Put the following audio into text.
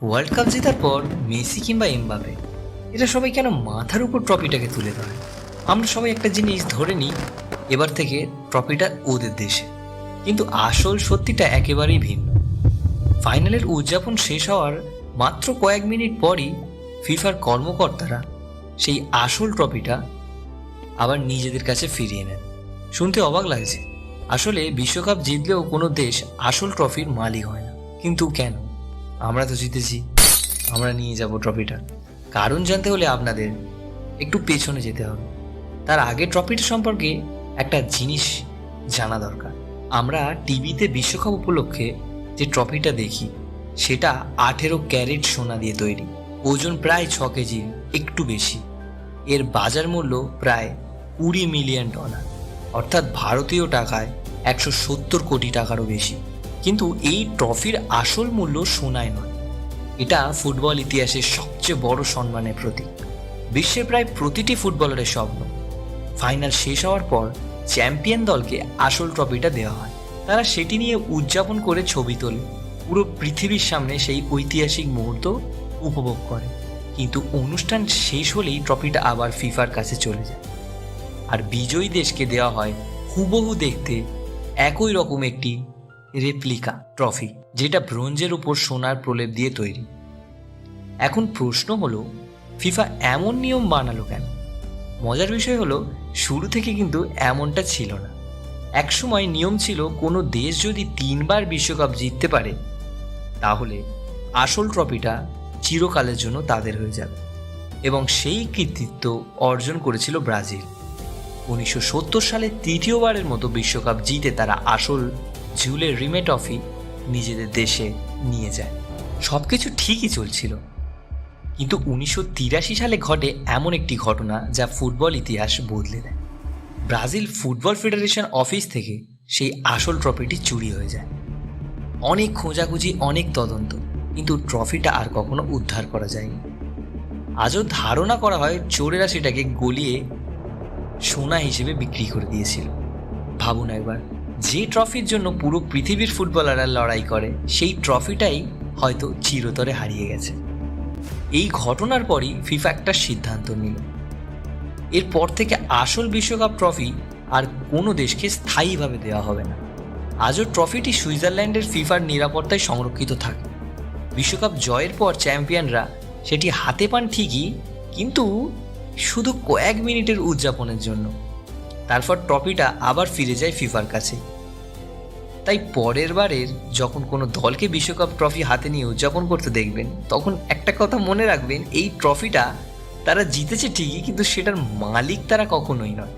World cup জেতার পর Messi কিংবা এমবাপে এরা সবাই কেন মাথার উপর ট্রফিটাকে তুলে ধরে? আমরা সবাই একটা জিনিস ধরে নিই, এবার থেকে ট্রফিটা ওদের দেশে। কিন্তু আসল সত্যিটা একেবারেই ভিন্ন। ফাইনালের উদযাপন শেষ হওয়ার মাত্র কয়েক মিনিট পরই ফিফার কর্মকর্তারা সেই আসল ট্রফিটা আবার নিজেদের কাছে ফিরিয়ে নেন। শুনতে অবাক লাগছে, আসলে বিশ্বকাপ জিতলেও কোনো দেশ আসল ট্রফির মালিক হয় না। কিন্তু কেন? আমরা তো জিতেছি, আমরা নিয়ে যাব ট্রফিটা। কারণ জানতে হলে আপনাদের একটু পেছনে যেতে হবে। তার আগে ট্রফিটা সম্পর্কে একটা জিনিস জানা দরকার। আমরা টিভিতে বিশ্বকাপ উপলক্ষে যে ট্রফিটা দেখি সেটা 18 ক্যারেট সোনা দিয়ে তৈরি, ওজন প্রায় 6 কেজির একটু বেশি। এর বাজার মূল্য প্রায় $20 মিলিয়ন, অর্থাৎ ভারতীয় টাকায় 170 কোটি টাকারও বেশি। কিন্তু এই ট্রফির আসল মূল্য সোনায় নয়, এটা ফুটবল ইতিহাসের সবচেয়ে বড় সম্মানের প্রতীক। বিশ্বের প্রায় প্রতিটি ফুটবলারের স্বপ্ন ফাইনাল শেষ হওয়ার পর চ্যাম্পিয়ন দলকে আসল ট্রফিটা দেওয়া হয়। তারা সেটি নিয়ে উদযাপন করে ছবি তোলে, পুরো পৃথিবীর সামনে সেই ঐতিহাসিক মুহূর্ত উপভোগ করে। কিন্তু অনুষ্ঠান শেষ হলেই ট্রফিটা আবার ফিফার কাছে চলে যায়, আর বিজয়ী দেশকে দেওয়া হয় হুবহু দেখতে একই রকম একটি রেপ্লিকা ট্রফি, যেটা ব্রোঞ্জের উপর সোনার প্রলেপ দিয়ে তৈরি। এখন প্রশ্ন হলো, ফিফা এমন নিয়ম বানালো কেন? মজার বিষয় হলো, শুরু থেকে কিন্তু এমনটা ছিল না। একসময় নিয়ম ছিল, কোনো দেশ যদি 3 বার বিশ্বকাপ জিততে পারে তাহলে আসল ট্রফিটা চিরকালের জন্য তাদের হয়ে যাবে। এবং সেই কৃতিত্ব অর্জন করেছিল ব্রাজিল। 1970 সালে তৃতীয়বারের মতো বিশ্বকাপ জিতে তারা আসল জুলের রিমে ট্রফি নিজেদের দেশে নিয়ে যায়। সব কিছু ঠিকই চলছিল, কিন্তু 1983 সালে ঘটে এমন একটি ঘটনা যা ফুটবল ইতিহাস বদলে দেয়। ব্রাজিল ফুটবল ফেডারেশন অফিস থেকে সেই আসল ট্রফিটি চুরি হয়ে যায়। অনেক খোঁজাখুঁজি, অনেক তদন্ত, কিন্তু ট্রফিটা আর কখনো উদ্ধার করা যায়নি। আজও ধারণা করা হয় চোরেরা সেটাকে গলিয়ে সোনা হিসেবে বিক্রি করে দিয়েছিল। ভাবুন একবার, যে ট্রফির জন্য পুরো পৃথিবীর ফুটবলাররা লড়াই করে, সেই ট্রফিটাই হয়তো চিরতরে হারিয়ে গেছে। এই ঘটনার পরই ফিফা একটা সিদ্ধান্ত নিল, এরপর থেকে আসল বিশ্বকাপ ট্রফি আর কোনো দেশকে স্থায়ীভাবে দেওয়া হবে না। আজও ট্রফিটি সুইজারল্যান্ডের ফিফার নিরাপত্তায় সংরক্ষিত থাকে। বিশ্বকাপ জয়ের পর চ্যাম্পিয়নরা সেটি হাতে পান ঠিকই, কিন্তু শুধু কয়েক মিনিটের উদযাপনের জন্য। তারপর ট্রফিটা আবার ফিরে যায় ফিফার কাছে। তাই পরের বারের যখন কোনো দলকে বিশ্বকাপ ট্রফি হাতে নিয়ে উদযাপন করতে দেখবেন, তখন একটা কথা মনে রাখবেন, এই ট্রফিটা তারা জিতেছে ঠিকই, কিন্তু সেটার মালিক তারা কখনোই নয়।